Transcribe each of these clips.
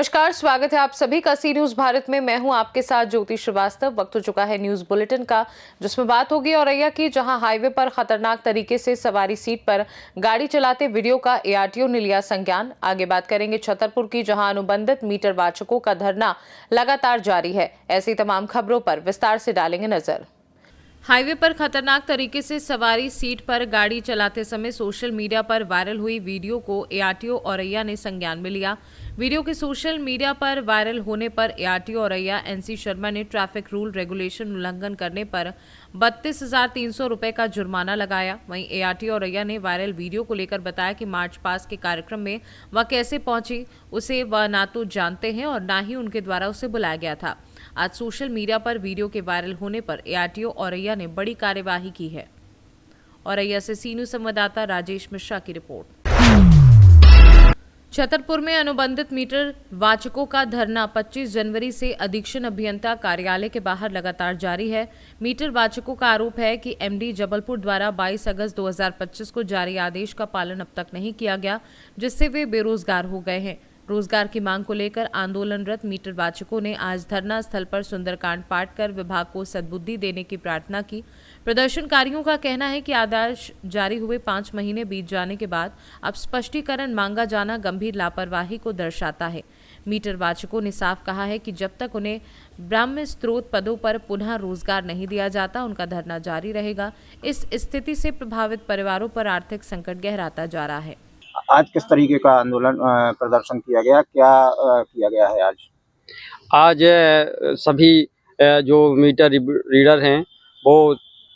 नमस्कार, स्वागत है आप सभी का सी न्यूज भारत में। मैं हूं आपके साथ ज्योति श्रीवास्तव। वक्त हो चुका है न्यूज बुलेटिन का, जिसमें बात होगी औरैया की, जहां हाईवे पर खतरनाक तरीके से सवारी सीट पर गाड़ी चलाते वीडियो का एआरटीओ ने लिया संज्ञान। आगे बात करेंगे छतरपुर की, जहां अनुबंधित मीटर वाचकों का धरना लगातार जारी है। ऐसी तमाम खबरों पर विस्तार से डालेंगे नजर। हाईवे पर खतरनाक तरीके से सवारी सीट पर गाड़ी चलाते समय सोशल मीडिया पर वायरल हुई वीडियो को एआरटीओ औरैया ने संज्ञान में लिया। वीडियो के सोशल मीडिया पर वायरल होने पर एआरटीओ औरैया एनसी शर्मा ने ट्रैफिक रूल रेगुलेशन उल्लंघन करने पर 32,300 रुपए का जुर्माना लगाया। वहीं एआरटीओ औरैया ने वायरल वीडियो को लेकर बताया कि मार्च पास के कार्यक्रम में वह कैसे पहुंची, उसे वह ना तो जानते हैं और ना ही उनके द्वारा उसे बुलाया गया था। आज सोशल मीडिया पर वीडियो के वायरल होने पर एआरटीओ औरैया ने बड़ी कार्यवाही की है। औरैया से सी न्यूज संवाददाता राजेश मिश्रा की रिपोर्ट। छतरपुर में अनुबंधित मीटर वाचकों का धरना 25 जनवरी से अधीक्षण अभियंता कार्यालय के बाहर लगातार जारी है। मीटर वाचकों का आरोप है कि एमडी जबलपुर द्वारा 22 अगस्त 2025 को जारी आदेश का पालन अब तक नहीं किया गया, जिससे वे बेरोजगार हो गए हैं। रोजगार की मांग को लेकर आंदोलनरत मीटर वाचकों ने आज धरना स्थल पर सुंदरकांड पाठ कर विभाग को सद्बुद्धि देने की प्रार्थना की। प्रदर्शनकारियों का कहना है कि आदेश जारी हुए 5 महीने बीत जाने के बाद अब स्पष्टीकरण मांगा जाना गंभीर लापरवाही को दर्शाता है। मीटर वाचकों ने साफ कहा है कि जब तक उन्हें ब्राह्म स्त्रोत पदों पर पुनः रोजगार नहीं दिया जाता, उनका धरना जारी रहेगा। इस स्थिति से प्रभावित परिवारों पर आर्थिक संकट गहराता जा रहा है। आज किस तरीके का आंदोलन प्रदर्शन किया गया, क्या किया गया है आज सभी जो मीटर रीडर हैं वो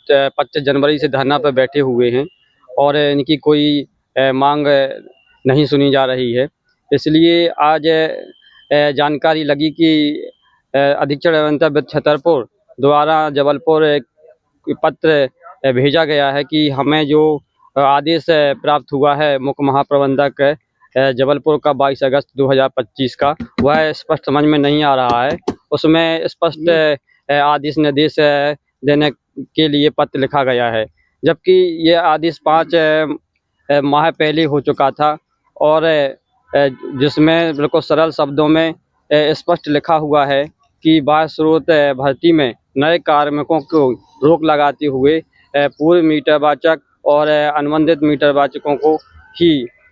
25 जनवरी से धरना पर बैठे हुए हैं और इनकी कोई मांग नहीं सुनी जा रही है। इसलिए आज जानकारी लगी कि अधीक्षण अभियंता छतरपुर द्वारा जबलपुर एक पत्र भेजा गया है कि हमें जो आदेश प्राप्त हुआ है मुख्य महाप्रबंधक जबलपुर का 22 अगस्त 2025 का, वह स्पष्ट समझ में नहीं आ रहा है। उसमें स्पष्ट आदेश निर्देश देने के लिए पत्र लिखा गया है, जबकि ये आदेश 5 माह पहले हो चुका था और जिसमें बिल्कुल सरल शब्दों में स्पष्ट लिखा हुआ है कि बाह्य स्रोत भर्ती में नए कार्मिकों को रोक लगाते हुए पूर्व मीटर वाचक और अनुबंधित मीटर वाचकों को ही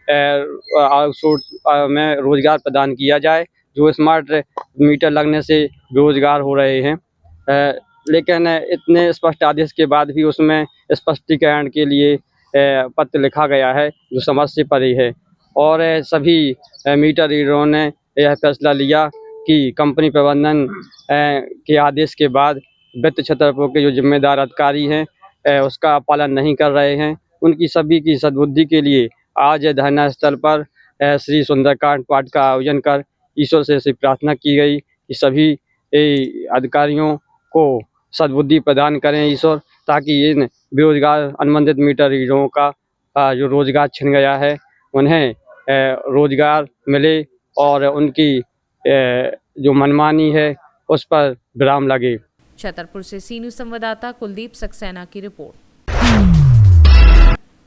आउटसोर्स में रोजगार प्रदान किया जाए, जो स्मार्ट मीटर लगने से बेरोजगार हो रहे हैं। लेकिन इतने स्पष्ट आदेश के बाद भी उसमें स्पष्टीकरण के लिए पत्र लिखा गया है, जो समझ से परे है। और सभी मीटर रीडरों ने यह फैसला लिया कि कंपनी प्रबंधन के आदेश के बाद वित्त छतरपुर के जो जिम्मेदार अधिकारी हैं उसका पालन नहीं कर रहे हैं। उनकी सभी की सद्बुद्धि के लिए आज धरना स्थल पर श्री सुंदरकांड पाठ का आयोजन कर ईश्वर से प्रार्थना की गई कि सभी अधिकारियों को सद्बुद्धि प्रदान करें ईश्वर, ताकि इन बेरोजगार अनुबंधित मीटर रीडरों का जो रोजगार छिन गया है उन्हें रोजगार मिले और उनकी जो मनमानी है उस पर विराम लगे। छतरपुर से सी न्यूज संवाददाता कुलदीप सक्सेना की रिपोर्ट।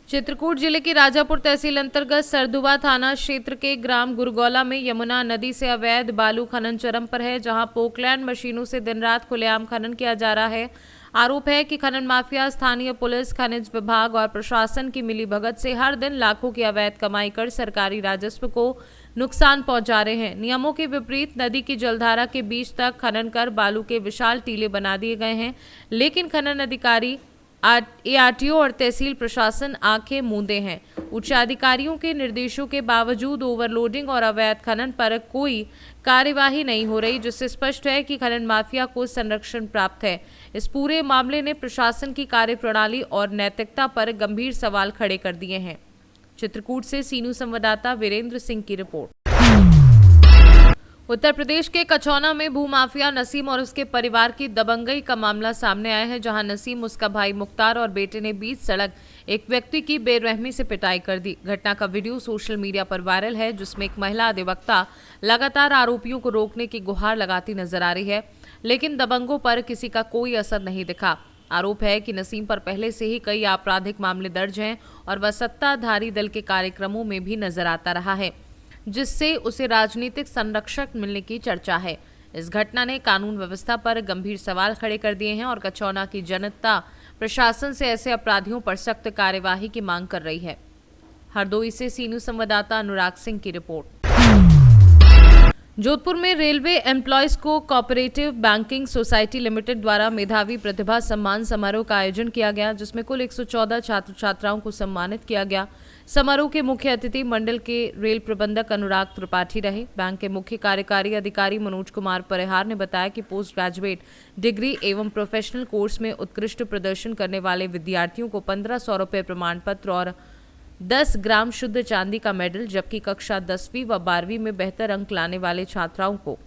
चित्रकूट जिले की राजापुर तहसील अंतर्गत सरदुवा थाना क्षेत्र के ग्राम गुरगौला में यमुना नदी से अवैध बालू खनन चरम पर है, जहां पोकलैंड मशीनों से दिन रात खुलेआम खनन किया जा रहा है। आरोप है कि खनन माफिया स्थानीय पुलिस, खनिज विभाग और प्रशासन की मिलीभगत से हर दिन लाखों की अवैध कमाई कर सरकारी राजस्व को नुकसान पहुंचा रहे हैं। नियमों के विपरीत नदी की जलधारा के बीच तक खनन कर बालू के विशाल टीले बना दिए गए हैं, लेकिन खनन अधिकारी, एआरटीओ और तहसील प्रशासन आंखें मूंदे हैं। उच्च अधिकारियों के निर्देशों के बावजूद ओवरलोडिंग और अवैध खनन पर कोई कार्यवाही नहीं हो रही, जिससे स्पष्ट है कि खनन माफिया को संरक्षण प्राप्त है। इस पूरे मामले ने प्रशासन की कार्यप्रणाली और नैतिकता पर गंभीर सवाल खड़े कर दिए हैं। चित्रकूट से सी न्यूज संवाददाता वीरेंद्र सिंह की रिपोर्ट। उत्तर प्रदेश के कचौना में भूमाफिया नसीम और उसके परिवार की दबंगई का मामला सामने आया है, जहां नसीम, उसका भाई मुख्तार और बेटे ने बीच सड़क एक व्यक्ति की बेरहमी से पिटाई कर दी। घटना का वीडियो सोशल मीडिया पर वायरल है, जिसमें एक महिला अधिवक्ता लगातार आरोपियों को रोकने की गुहार लगाती नजर आ रही है, लेकिन दबंगों पर किसी का कोई असर नहीं दिखा। आरोप है कि नसीम पर पहले से ही कई आपराधिक मामले दर्ज हैं और वह सत्ताधारी दल के कार्यक्रमों में भी नजर आता रहा है। जिससे उसे राजनीतिक संरक्षक मिलने की चर्चा है। इस घटना ने कानून व्यवस्था पर गंभीर सवाल खड़े कर दिए हैं और कचौना की जनता प्रशासन से ऐसे अपराधियों पर सख्त कार्यवाही की मांग कर रही है। हरदोई से सी न्यूज संवाददाता अनुराग सिंह की रिपोर्ट। जोधपुर में रेलवे एम्प्लॉयज को कोऑपरेटिव बैंकिंग सोसाइटी लिमिटेड द्वारा मेधावी प्रतिभा सम्मान समारोह का आयोजन किया गया, जिसमें कुल 114 छात्र छात्राओं को सम्मानित किया गया। समारोह के मुख्य अतिथि मंडल के रेल प्रबंधक अनुराग त्रिपाठी रहे। बैंक के मुख्य कार्यकारी अधिकारी मनोज कुमार परिहार ने बताया कि पोस्ट ग्रेजुएट डिग्री एवं प्रोफेशनल कोर्स में उत्कृष्ट प्रदर्शन करने वाले विद्यार्थियों को 1500 रुपये प्रमाण पत्र और 10 ग्राम शुद्ध चांदी का मेडल, जबकि कक्षा 10वीं व 12वीं में बेहतर अंक लाने वाले छात्राओं को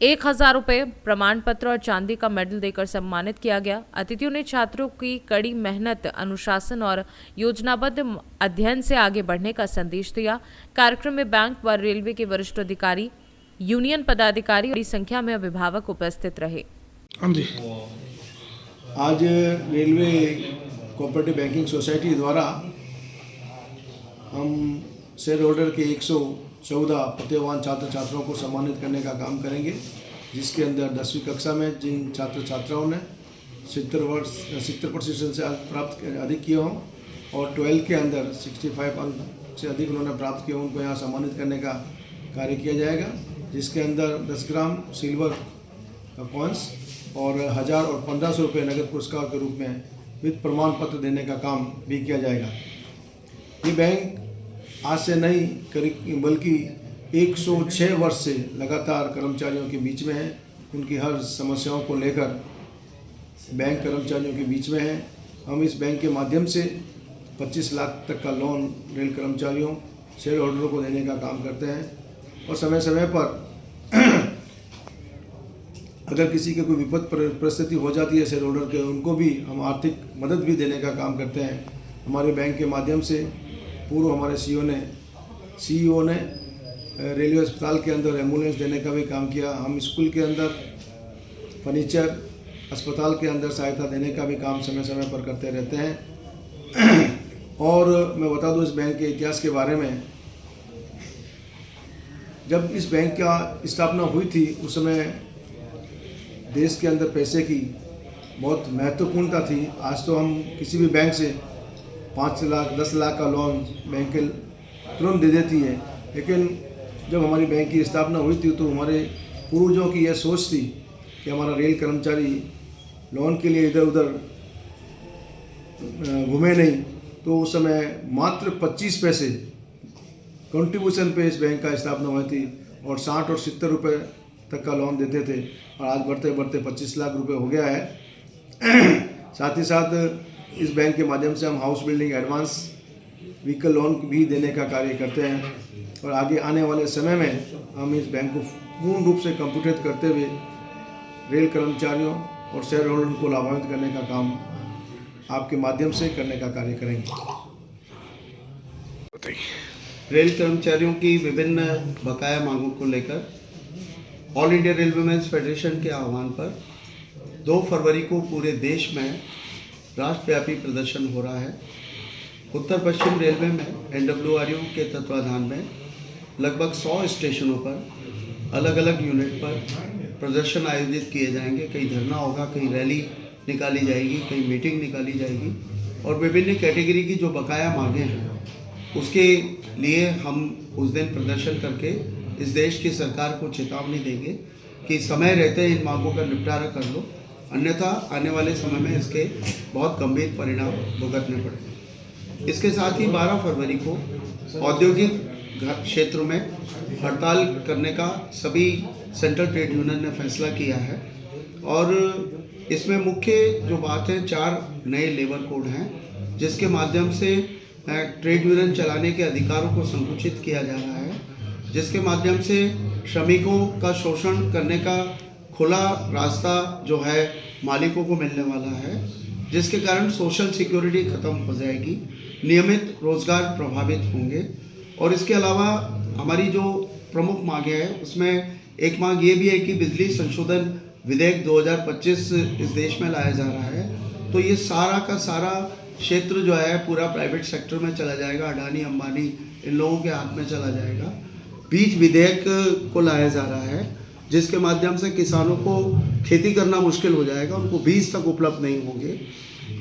1000 रुपये प्रमाण पत्र और चांदी का मेडल देकर सम्मानित किया गया। अतिथियों ने छात्रों की कड़ी मेहनत, अनुशासन और योजनाबद्ध अध्ययन से आगे बढ़ने का संदेश दिया। कार्यक्रम में बैंक व रेलवे के वरिष्ठ अधिकारी, यूनियन पदाधिकारी बड़ी संख्या में अभिभावक उपस्थित रहे। हाँ जी, आज रेलवे कोऑपरेटिव बैंकिंग सोसाइटी द्वारा हम शेयर होल्डर के 114 प्रतिभावान छात्र छात्राओं को सम्मानित करने का काम करेंगे, जिसके अंदर 10वीं कक्षा में जिन छात्र छात्राओं ने 70% से अधिक किए हों और 12 के अंदर 65 अंक से अधिक उन्होंने प्राप्त किए, उनको यहाँ सम्मानित करने का कार्य किया जाएगा, जिसके अंदर 10 ग्राम सिल्वर कॉइन्स और 1000 और 1500 रुपये नगद पुरस्कार के रूप में वित्त प्रमाण पत्र देने का काम भी किया जाएगा। ये बैंक आज से नहीं करीब बल्कि 106 वर्ष से लगातार कर्मचारियों के बीच में है। उनकी हर समस्याओं को लेकर बैंक कर्मचारियों के बीच में है। हम इस बैंक के माध्यम से 25 लाख तक का लोन रेल कर्मचारियों, शेयर होल्डरों को देने का काम करते हैं और समय समय पर अगर किसी के कोई विपद परिस्थिति हो जाती है शेयर होल्डर के, उनको भी हम आर्थिक मदद भी देने का काम करते हैं। हमारे बैंक के माध्यम से पूर्व हमारे सीईओ ने रेलवे अस्पताल के अंदर एम्बुलेंस देने का भी काम किया। हम स्कूल के अंदर फर्नीचर, अस्पताल के अंदर सहायता देने का भी काम समय समय पर करते रहते हैं। और मैं बता दूं इस बैंक के इतिहास के बारे में, जब इस बैंक का स्थापना हुई थी उस समय देश के अंदर पैसे की बहुत महत्वपूर्णता थी। आज तो हम किसी भी बैंक से 5 लाख 10 लाख का लोन बैंक तुरंत दे देती है, लेकिन जब हमारी बैंक की स्थापना हुई थी तो हमारे पूर्वजों की यह सोच थी कि हमारा रेल कर्मचारी लोन के लिए इधर उधर घूमे नहीं, तो उस समय मात्र 25 पैसे कंट्रीब्यूशन पे इस बैंक का स्थापना हुई थी और 60 और 70 रुपये तक का लोन देते थे और आज बढ़ते बढ़ते 25 लाख रुपए हो गया है। साथ ही साथ इस बैंक के माध्यम से हम house building advance vehicle loan भी देने का कार्य करते हैं और आगे आने वाले समय में हम इस बैंक को पूर्ण रूप से कंप्यूटरित करते हुए रेल कर्मचारियों और शेयर होल्डर को लाभान्वित करने का काम आपके माध्यम से करने का कार्य करेंगे। रेल कर्मचारियों की विभिन्न बकाया मांगों को लेकर ऑल इंडिया रेलवेमेंस फेडरेशन के आह्वान पर 2 फरवरी को पूरे देश में राष्ट्रव्यापी प्रदर्शन हो रहा है। उत्तर पश्चिम रेलवे में NWRU के तत्वाधान में लगभग 100 स्टेशनों पर अलग अलग यूनिट पर प्रदर्शन आयोजित किए जाएंगे। कहीं धरना होगा, कहीं रैली निकाली जाएगी, कहीं मीटिंग निकाली जाएगी और विभिन्न कैटेगरी की जो बकाया मांगें हैं उसके लिए हम उस दिन प्रदर्शन करके इस देश की सरकार को चेतावनी देंगे कि समय रहते इन मांगों का निपटारा कर लो, अन्यथा आने वाले समय में इसके बहुत गंभीर परिणाम भुगतने पड़ेंगे। इसके साथ ही 12 फरवरी को औद्योगिक क्षेत्रों में हड़ताल करने का सभी सेंट्रल ट्रेड यूनियन ने फैसला किया है और इसमें मुख्य जो बात है 4 नए लेबर कोड हैं, जिसके माध्यम से ट्रेड यूनियन चलाने के अधिकारों को संकुचित किया जा रहा है, जिसके माध्यम से श्रमिकों का शोषण करने का खुला रास्ता जो है मालिकों को मिलने वाला है, जिसके कारण सोशल सिक्योरिटी ख़त्म हो जाएगी, नियमित रोजगार प्रभावित होंगे। और इसके अलावा हमारी जो प्रमुख मांगें हैं उसमें एक मांग ये भी है कि बिजली संशोधन विधेयक 2025 इस देश में लाया जा रहा है, तो ये सारा का सारा क्षेत्र जो है पूरा प्राइवेट सेक्टर में चला जाएगा, अडानी अंबानी इन लोगों के हाथ में चला जाएगा। बीज विधेयक को लाया जा रहा है, जिसके माध्यम से किसानों को खेती करना मुश्किल हो जाएगा, उनको बीज तक उपलब्ध नहीं होंगे।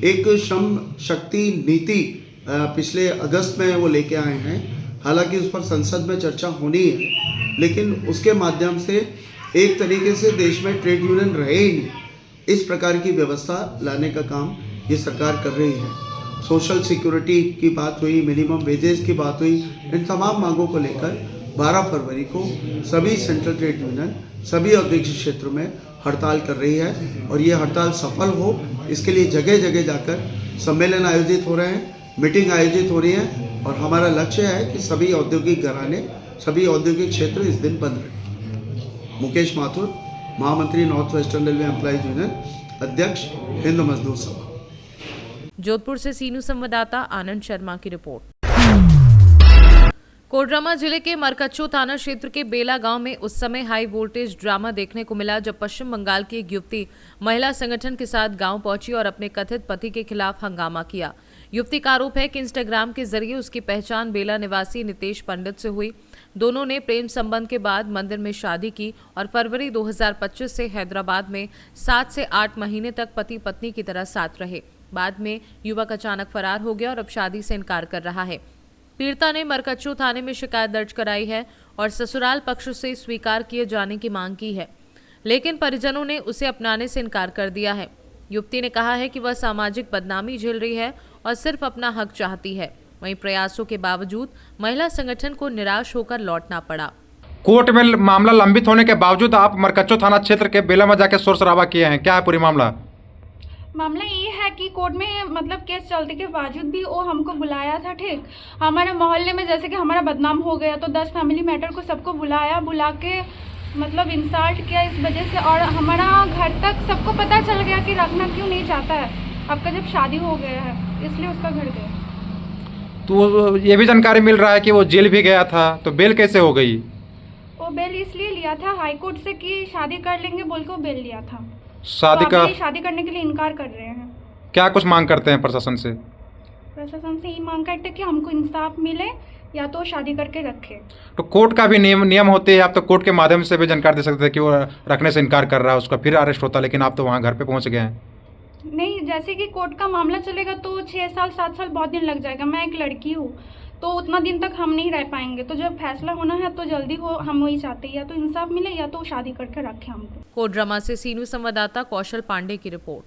एक श्रम शक्ति नीति पिछले अगस्त में वो लेके आए हैं, हालांकि उस पर संसद में चर्चा होनी है, लेकिन उसके माध्यम से एक तरीके से देश में ट्रेड यूनियन रहे ही नहीं, इस प्रकार की व्यवस्था लाने का काम ये सरकार कर रही है। सोशल सिक्योरिटी की बात हुई, मिनिमम वेजेस की बात हुई, इन तमाम मांगों को लेकर 12 फरवरी को सभी सेंट्रल ट्रेड यूनियन सभी औद्योगिक क्षेत्रों में हड़ताल कर रही है और ये हड़ताल सफल हो, इसके लिए जगह जगह जाकर सम्मेलन आयोजित हो रहे हैं, मीटिंग आयोजित हो रही है और हमारा लक्ष्य है कि सभी औद्योगिक घराने, सभी औद्योगिक क्षेत्र इस दिन बंद रहे। मुकेश माथुर, महामंत्री north western railway employees union, अध्यक्ष हिंद मजदूर सभा। जोधपुर से सीनू संवाददाता आनंद शर्मा की रिपोर्ट। कोडरमा जिले के मरकच्चो थाना क्षेत्र के बेला गांव में उस समय हाई वोल्टेज ड्रामा देखने को मिला जब पश्चिम बंगाल की एक युवती महिला संगठन के साथ गांव पहुंची और अपने कथित पति के खिलाफ हंगामा किया। युवती का आरोप है कि इंस्टाग्राम के जरिए उसकी पहचान बेला निवासी नितेश पंडित से हुई। दोनों ने प्रेम संबंध के बाद मंदिर में शादी की और फरवरी 2025 से हैदराबाद में 7 से 8 महीने तक पति पत्नी की तरह साथ रहे। बाद में युवक अचानक फरार हो गया और अब शादी से इनकार कर रहा है। पीड़िता ने मरकच्चो थाने में शिकायत दर्ज कराई है और ससुराल पक्ष से स्वीकार किए जाने की मांग की है, लेकिन परिजनों ने उसे अपनाने से इनकार कर दिया है। युवती ने कहा है कि वह सामाजिक बदनामी झेल रही है और सिर्फ अपना हक चाहती है। वहीं प्रयासों के बावजूद महिला संगठन को निराश होकर लौटना पड़ा। कोर्ट में मामला लंबित होने के बावजूद आप मरकच्चो थाना क्षेत्र के बेला में जाकर शोर शराबा किए हैं, क्या है पूरी मामला? मामला ये है कि कोर्ट में मतलब केस चलने के बावजूद भी वो हमको बुलाया था। ठीक, हमारे मोहल्ले में जैसे कि हमारा बदनाम हो गया तो 10 फैमिली मैटर को सबको बुला के मतलब इंसल्ट किया इस वजह से, और हमारा घर तक सबको पता चल गया कि रखना क्यों नहीं चाहता है, आपका जब शादी हो गया है इसलिए उसका घर गया। तो ये भी जानकारी मिल रहा है कि वो जेल भी गया था, तो बेल कैसे हो गई? वो बेल इसलिए लिया था हाई कोर्ट से कि शादी कर लेंगे बोल के वो बेल लिया था। शादी करने के लिए इनकार कर रहे हैं। क्या कुछ मांग करते हैं प्रशासन से? प्रशासन से ये मांग करते हैं कि हमको इंसाफ मिले या तो शादी करके रखे। तो कोर्ट का भी नियम होते हैं, आप तो कोर्ट के माध्यम से भी जानकारी दे सकते थे कि वो रखने से इनकार कर रहा है, उसका फिर अरेस्ट होता, लेकिन आप तो वहाँ घर पे पहुँच गए हैं। नहीं, जैसे कि कोर्ट का मामला चलेगा तो 6 साल 7 साल बहुत दिन लग जाएगा। मैं एक लड़की हूँ तो उतना दिन तक हम नहीं रह पाएंगे, तो जब फैसला होना है तो जल्दी हो, हम वही चाहते हैं या तो इंसाफ मिले या तो शादी करके रखे हमको। कोडरमा से सीनू संवाददाता कौशल पांडे की रिपोर्ट।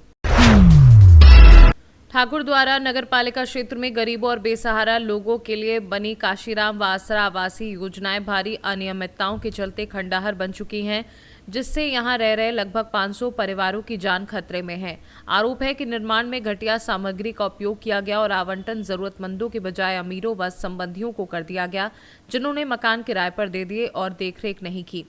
ठाकुर द्वारा नगर पालिका क्षेत्र में गरीबों और बेसहारा लोगों के लिए बनी काशीराम व आसरा आवासीय योजनाएं भारी अनियमितताओं के चलते खंडहर बन चुकी हैं, जिससे यहां रह रहे लगभग 500 परिवारों की जान खतरे में है। आरोप है कि निर्माण में घटिया सामग्री का उपयोग किया गया और आवंटन जरूरतमंदों के बजाय अमीरों व संबंधियों को कर दिया गया, जिन्होंने मकान किराए पर दे दिए और देखरेख नहीं की।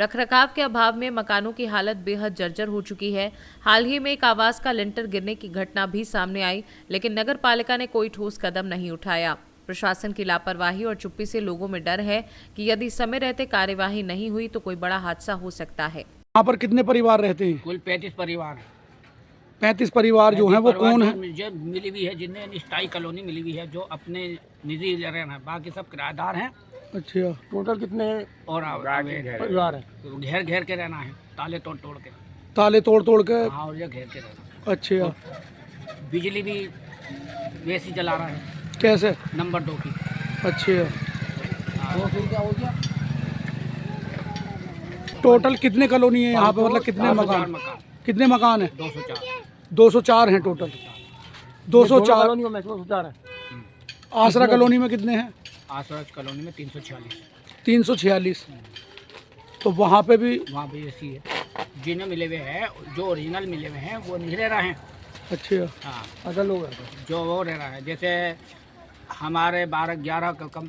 रखरखाव के अभाव में मकानों की हालत बेहद जर्जर हो चुकी है। हाल ही में एक आवास का लिंटर गिरने की घटना भी सामने आई, लेकिन नगर पालिका ने कोई ठोस कदम नहीं उठाया। प्रशासन की लापरवाही और चुप्पी से लोगों में डर है कि यदि समय रहते कार्यवाही नहीं हुई तो कोई बड़ा हादसा हो सकता है। यहाँ पर कितने परिवार रहते हैं? कुल 35 परिवार। 35 परिवार जो हैं वो कौन है? जो मिली हुई है, जिन्हें स्थायी कॉलोनी मिली हुई है, जो अपने निजी रहना है, बाकी सब किराएदार हैं। अच्छा, टोटल कितने और परिवार हैं? घेर घेर के रहना है, ताले तोड़ तोड़ के। ताले तोड़ तोड़ के? हाँ, और ये घेर के रहना। अच्छा, बिजली भी वैसी चला रहा है। कैसे? नंबर 2 की। अच्छा, टोटल कितने कॉलोनी है यहाँ पे, मतलब कितने मकान? कितने मकान है? 204 हैं टोटल। 204 है। आसरा कॉलोनी में कितने हैं? आसरा कॉलोनी में 346। 346। तो वहाँ पे भी ऐसी है, जिन्हें मिले हुए हैं, जो ओरिजिनल मिले हुए हैं वो नहीं रह रहे हैं। अच्छा, हाँ, अदर लोग हैं जो वो रह रहा है। जैसे हमारे 12-11 कम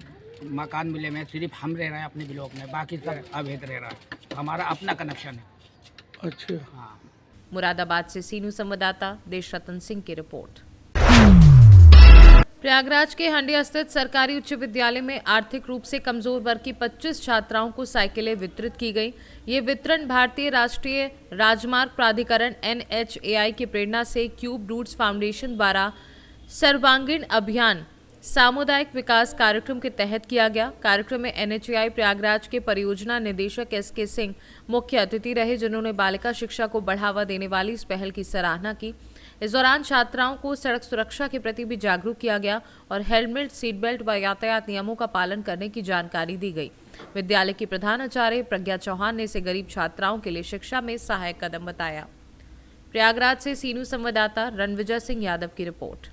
मकान मिले में सिर्फ हम रह रहे हैं अपने ब्लॉक में, बाकी सब अवैध रह रहा है, हमारा अपना कनेक्शन है। अच्छा। हाँ। मुरादाबाद से सीनू संवाददाता देश रतन सिंह की रिपोर्ट। प्रयागराज के हंडिया स्थित सरकारी उच्च विद्यालय में आर्थिक रूप से कमजोर वर्ग की 25 छात्राओं को साइकिलें वितरित की गई। ये वितरण भारतीय राष्ट्रीय राजमार्ग प्राधिकरण NHAI की प्रेरणा से क्यूब रूट्स फाउंडेशन द्वारा सर्वांगीण अभियान सामुदायिक विकास कार्यक्रम के तहत किया गया। कार्यक्रम में NHAI प्रयागराज के परियोजना निदेशक SK सिंह मुख्य अतिथि रहे, जिन्होंने बालिका शिक्षा को बढ़ावा देने वाली इस पहल की सराहना की। इस दौरान छात्राओं को सड़क सुरक्षा के प्रति भी जागरूक किया गया और हेलमेट, सीट बेल्ट व यातायात नियमों का पालन करने की जानकारी दी गई। विद्यालय की प्रधानाचार्य प्रज्ञा चौहान ने इसे गरीब छात्राओं के लिए शिक्षा में सहायक कदम बताया। प्रयागराज से सी न्यूज़ संवाददाता रणविजय सिंह यादव की रिपोर्ट।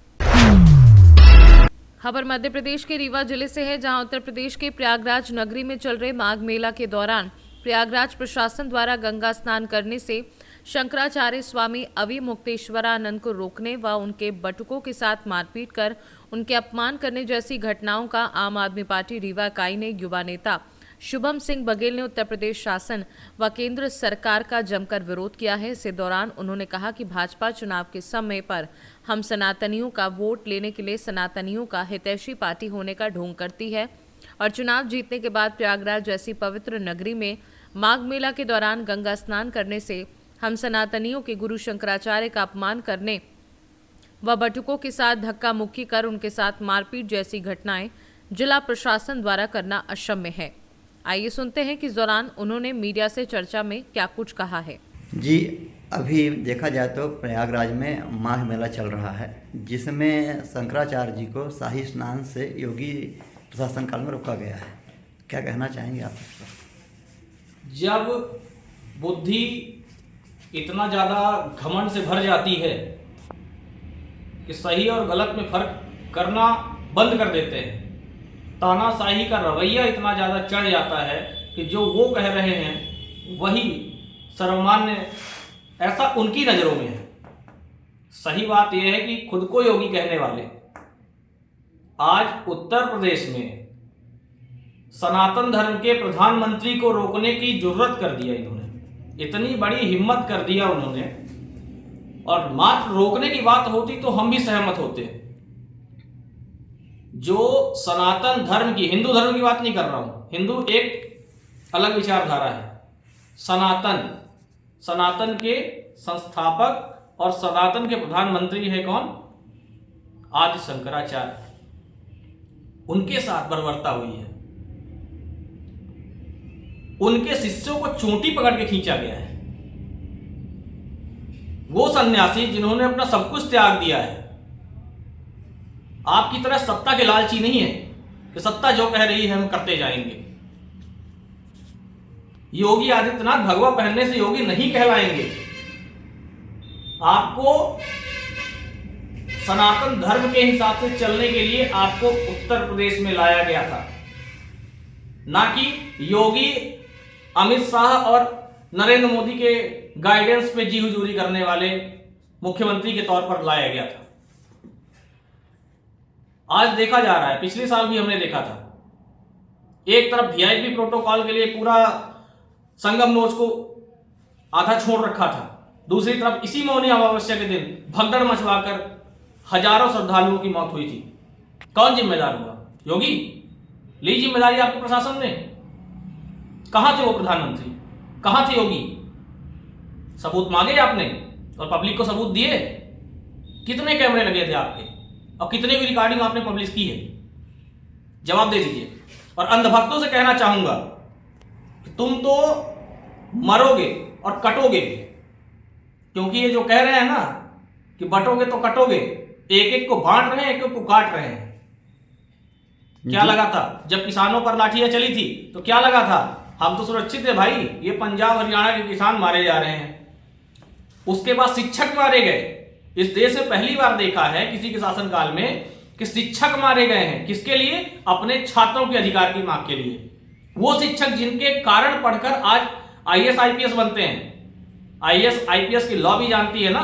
खबर मध्य प्रदेश के रीवा जिले से है, जहां उत्तर प्रदेश के प्रयागराज नगरी में चल रहे माघ मेला के दौरान प्रयागराज प्रशासन द्वारा गंगा स्नान करने से शंकराचार्य स्वामी अविमुक्तेश्वरानंद को रोकने व उनके बटुकों के साथ मारपीट कर उनके अपमान करने जैसी घटनाओं का आम आदमी पार्टी रीवा इकाई ने युवा नेता शुभम सिंह बघेल ने उत्तर प्रदेश शासन व केंद्र सरकार का जमकर विरोध किया है। इस दौरान उन्होंने कहा कि भाजपा चुनाव के समय पर हम सनातनियों का वोट लेने के लिए सनातनियों का हितैषी पार्टी होने का ढोंग करती है और चुनाव जीतने के बाद प्रयागराज जैसी पवित्र नगरी में माघ मेला के दौरान गंगा स्नान करने से हम सनातनियों के गुरु शंकराचार्य का अपमान करने व बटुकों के साथ धक्का मुक्की कर उनके साथ मारपीट जैसी घटनाएं जिला प्रशासन द्वारा करना अक्षम्य है। आइए सुनते हैं कि इस दौरान उन्होंने मीडिया से चर्चा में क्या कुछ कहा है। जी, अभी देखा जाए तो प्रयागराज में माघ मेला चल रहा है, जिसमें शंकराचार्य जी को शाही स्नान से योगी प्रशासन काल में रोका गया है। क्या कहना चाहेंगे आप इस पर? जब बुद्धि इतना ज़्यादा घमंड से भर जाती है कि सही और गलत में फर्क करना बंद कर देते हैं, तानाशाही का रवैया इतना ज़्यादा चढ़ जाता है कि जो वो कह रहे हैं वही सर्वमान्य, ऐसा उनकी नज़रों में है। सही बात यह है कि खुद को योगी कहने वाले आज उत्तर प्रदेश में सनातन धर्म के प्रधानमंत्री को रोकने की जुर्रत कर दिया इन्होंने, इतनी बड़ी हिम्मत कर दिया उन्होंने। और मात्र रोकने की बात होती तो हम भी सहमत होते। जो सनातन धर्म की, हिंदू धर्म की बात नहीं कर रहा हूं, हिंदू एक अलग विचारधारा है। सनातन के संस्थापक और सनातन के प्रधानमंत्री है कौन? आदि शंकराचार्य। उनके साथ बर्बरता हुई है, उनके शिष्यों को चोटी पकड़ के खींचा गया है। वो सन्यासी जिन्होंने अपना सब कुछ त्याग दिया है, आपकी तरह सत्ता के लालची नहीं है कि सत्ता जो कह रही है हम करते जाएंगे। योगी आदित्यनाथ भगवा पहनने से योगी नहीं कहलाएंगे। आपको सनातन धर्म के हिसाब से चलने के लिए आपको उत्तर प्रदेश में लाया गया था, ना कि योगी अमित शाह और नरेंद्र मोदी के गाइडेंस पे जी हुजूरी करने वाले मुख्यमंत्री के तौर पर लाया गया था। आज देखा जा रहा है, पिछले साल भी हमने देखा था, एक तरफ VIP प्रोटोकॉल के लिए पूरा संगम नोच को आधा छोड़ रखा था, दूसरी तरफ इसी मौनी अमावस्या के दिन भगदड़ मचवाकर हजारों श्रद्धालुओं की मौत हुई थी। कौन जिम्मेदार हुआ? योगी। ली जिम्मेदारी आपके प्रशासन ने। कहां थे वो प्रधानमंत्री? कहां थे योगी? सबूत मांगे आपने और पब्लिक को सबूत दिए? कितने कैमरे लगे थे आपके और कितने की रिकॉर्डिंग आपने पब्लिश की है? जवाब दे दीजिए। और अंधभक्तों से कहना चाहूंगा कि तुम तो मरोगे और कटोगे भी, क्योंकि ये जो कह रहे हैं ना कि बटोगे तो कटोगे, एक एक को बांट रहे हैं, एक एक को काट रहे हैं। क्या लगा था जब किसानों पर लाठियां चली थी तो क्या लगा था? हम तो सुरक्षित है भाई, ये पंजाब हरियाणा के किसान मारे जा रहे हैं। उसके बाद शिक्षक मारे गए। इस देश में पहली बार देखा है किसी के शासनकाल में कि शिक्षक मारे गए हैं। किसके लिए? अपने छात्रों के अधिकार की मांग के लिए। वो शिक्षक जिनके कारण पढ़कर आज IAS IPS बनते हैं। IAS IPS की लॉ भी जानती है ना,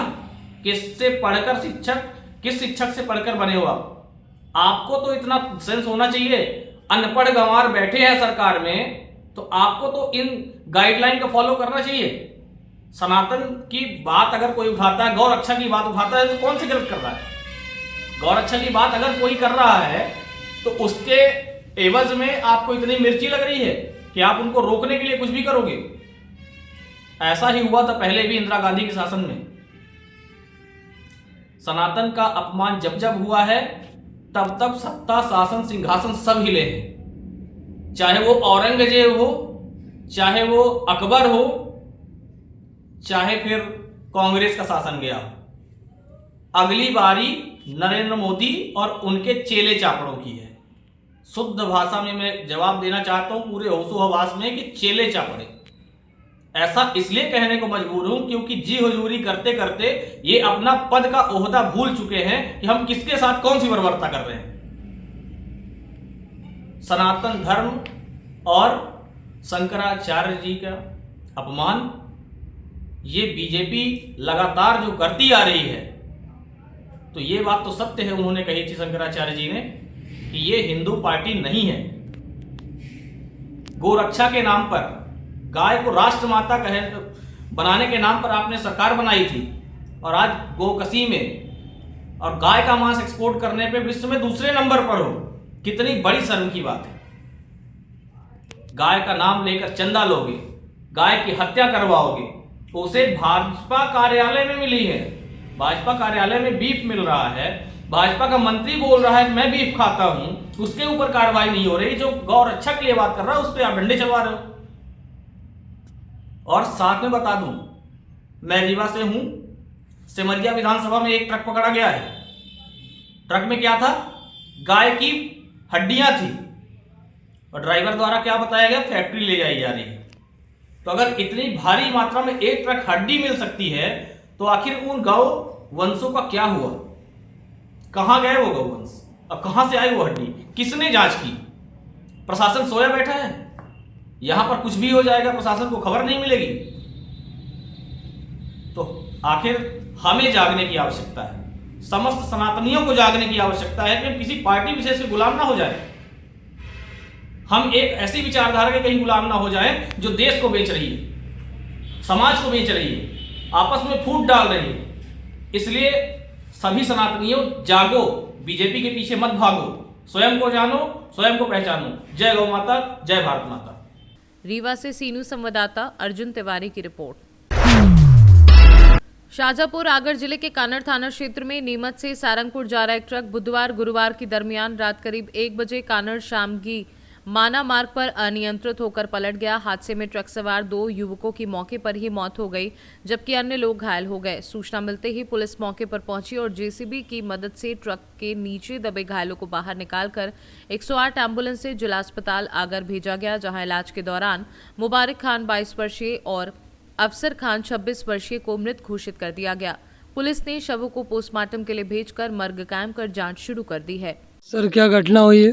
किससे पढ़कर शिक्षक, किस शिक्षक से पढ़कर बने हो आप? आपको तो इतना सेंस होना चाहिए। अनपढ़ गंवार बैठे हैं सरकार में, तो आपको तो इन गाइडलाइन को फॉलो करना चाहिए। सनातन की बात अगर कोई उठाता है, गौ रक्षा की बात उठाता है, तो कौन सी गलत कर रहा है? गौ रक्षा की बात अगर कोई कर रहा है तो उसके एवज में आपको इतनी मिर्ची लग रही है कि आप उनको रोकने के लिए कुछ भी करोगे। ऐसा ही हुआ था पहले भी इंदिरा गांधी के शासन में। सनातन का अपमान जब जब हुआ है तब तक सत्ता, शासन, सिंहासन सब हिले हैं। चाहे वो औरंगजेब हो, चाहे वो अकबर हो, चाहे फिर कांग्रेस का शासन गया, अगली बारी नरेंद्र मोदी और उनके चेले चापड़ों की है। शुद्ध भाषा में मैं जवाब देना चाहता हूं पूरे होशो हवास में कि चेले चापड़े। ऐसा इसलिए कहने को मजबूर हूं क्योंकि जी हुजूरी करते करते ये अपना पद का ओहदा भूल चुके हैं कि हम किसके साथ कौन सी बर्बरता कर रहे हैं। सनातन धर्म और शंकराचार्य जी का अपमान ये बीजेपी लगातार जो करती आ रही है, तो ये बात तो सत्य है, उन्होंने कही थी शंकराचार्य जी ने कि ये हिंदू पार्टी नहीं है। गोरक्षा के नाम पर, गाय को राष्ट्र माता बनाने के नाम पर आपने सरकार बनाई थी, और आज गोकसी में और गाय का मांस एक्सपोर्ट करने पे विश्व में दूसरे नंबर पर हो। कितनी बड़ी शर्म की बात है। गाय का नाम लेकर चंदा लोगे, गाय की हत्या करवाओगे, उसे भाजपा कार्यालय में मिली है। भाजपा कार्यालय में बीफ मिल रहा है, भाजपा का मंत्री बोल रहा है मैं बीफ खाता हूं, उसके ऊपर कार्रवाई नहीं हो रही। जो गौ रक्षा के लिए बात कर रहा है उस पर आप डंडे चलवा रहे हो। और साथ में बता दूं, मैं रीवा से हूं, सिमरिया विधानसभा में एक ट्रक पकड़ा गया है। ट्रक में क्या था? गाय की हड्डियां थी, और ड्राइवर द्वारा क्या बताया गया? फैक्ट्री ले जाई जा रही है। तो अगर इतनी भारी मात्रा में एक ट्रक हड्डी मिल सकती है, तो आखिर उन गौ वंशों का क्या हुआ? कहां गए वो गौवंश? अब कहां से आई वो हड्डी? किसने जांच की? प्रशासन सोया बैठा है। यहां पर कुछ भी हो जाएगा, प्रशासन को खबर नहीं मिलेगी। तो आखिर हमें जागने की आवश्यकता है, समस्त सनातनियों को जागने की आवश्यकता है कि हम किसी पार्टी विशेष के गुलाम ना हो जाए। हम एक ऐसी विचारधारा के कहीं गुलाम ना हो जाए जो देश को बेच रही है, समाज को बेच रही है, आपस में फूट डाल रही है। इसलिए सभी सनातनियों जागो, बीजेपी के पीछे मत भागो, स्वयं को जानो, स्वयं को पहचानो। जय गौ माता, जय भारत माता। रीवा से सीनू संवाददाता अर्जुन तिवारी की रिपोर्ट। शाजापुर आगर जिले के कानड़ थाना क्षेत्र में नीमच से सारंगपुर जा रहा एक ट्रक बुधवार गुरुवार की दरमियान रात करीब 1 बजे कानड़ शामगी माना मार्ग पर अनियंत्रित होकर पलट गया। हादसे में ट्रक सवार 2 युवकों की मौके पर ही मौत हो गई, जबकि अन्य लोग घायल हो गए। सूचना मिलते ही पुलिस मौके पर पहुंची और जेसीबी की मदद से ट्रक के नीचे दबे घायलों को बाहर निकालकर 108 एम्बुलेंस से जिला अस्पताल आगर भेजा गया, जहां इलाज के दौरान मुबारक खान 22 वर्षीय और अफसर खान 26 वर्षीय को मृत घोषित कर दिया गया। पुलिस ने शवों को पोस्टमार्टम के लिए भेजकर मर्ग कायम कर जांच शुरू कर दी है। सर क्या घटना हुई है?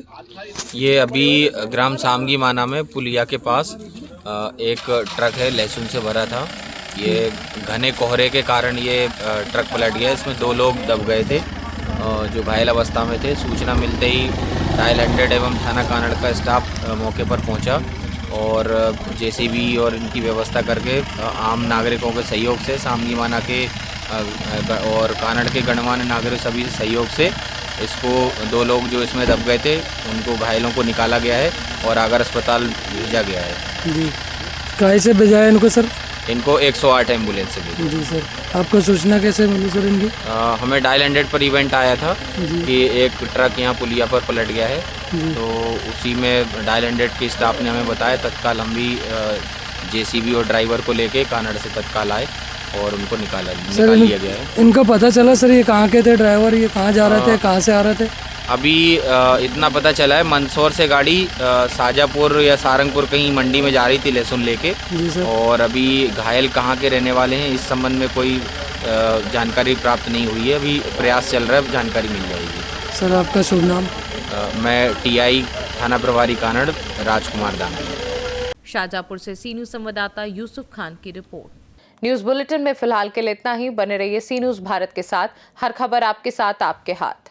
ये अभी ग्राम सामगी माना में पुलिया के पास एक ट्रक है, लहसुन से भरा था। ये घने कोहरे के कारण ये ट्रक पलट गया। इसमें 2 लोग दब गए थे जो घायल अवस्था में थे। सूचना मिलते ही डायल 100 एवं थाना कानड़ का स्टाफ मौके पर पहुंचा और जेसीबी और इनकी व्यवस्था करके आम नागरिकों के सहयोग से, सामगी माना के और कानड़ के गणमान्य नागरिक सभी सहयोग से इसको 2 लोग जो इसमें दब गए थे उनको घायलों को निकाला गया है और आगर अस्पताल भेजा गया है। जी, कैसे भेजा है इनको सर? इनको 108 एम्बुलेंस से भेजा। जी सर, आपको सूचना कैसे मिली सर इनकी? हमें डायल 100 पर इवेंट आया था कि एक ट्रक यहाँ पुलिया पर पलट गया है, तो उसी में डायल 100 के स्टाफ ने हमें बताया। तत्काल हम भी जेसीबी और ड्राइवर को लेके कानड़ से तत्काल आए और उनको निकाल लिया गया है। इनका पता चला सर ये कहाँ के थे ड्राइवर? ये कहाँ जा रहे थे, कहाँ से आ रहे थे? अभी इतना पता चला है मंदसौर से गाड़ी शाजापुर या सारंगपुर कहीं मंडी में जा रही थी लहसुन लेके। और अभी घायल कहाँ के रहने वाले हैं इस संबंध में कोई जानकारी प्राप्त नहीं हुई है। अभी प्रयास चल रहा है, जानकारी मिल जाएगी। सर आपका शुभ नाम? मैं टीआई थाना प्रभारी कानड़ राजकुमार दानी। शाजापुर से सीनू संवाददाता यूसुफ खान की रिपोर्ट। न्यूज बुलेटिन में फिलहाल के लिए इतना ही। बने रहिए सी न्यूज भारत के साथ। हर खबर आपके साथ, आपके हाथ।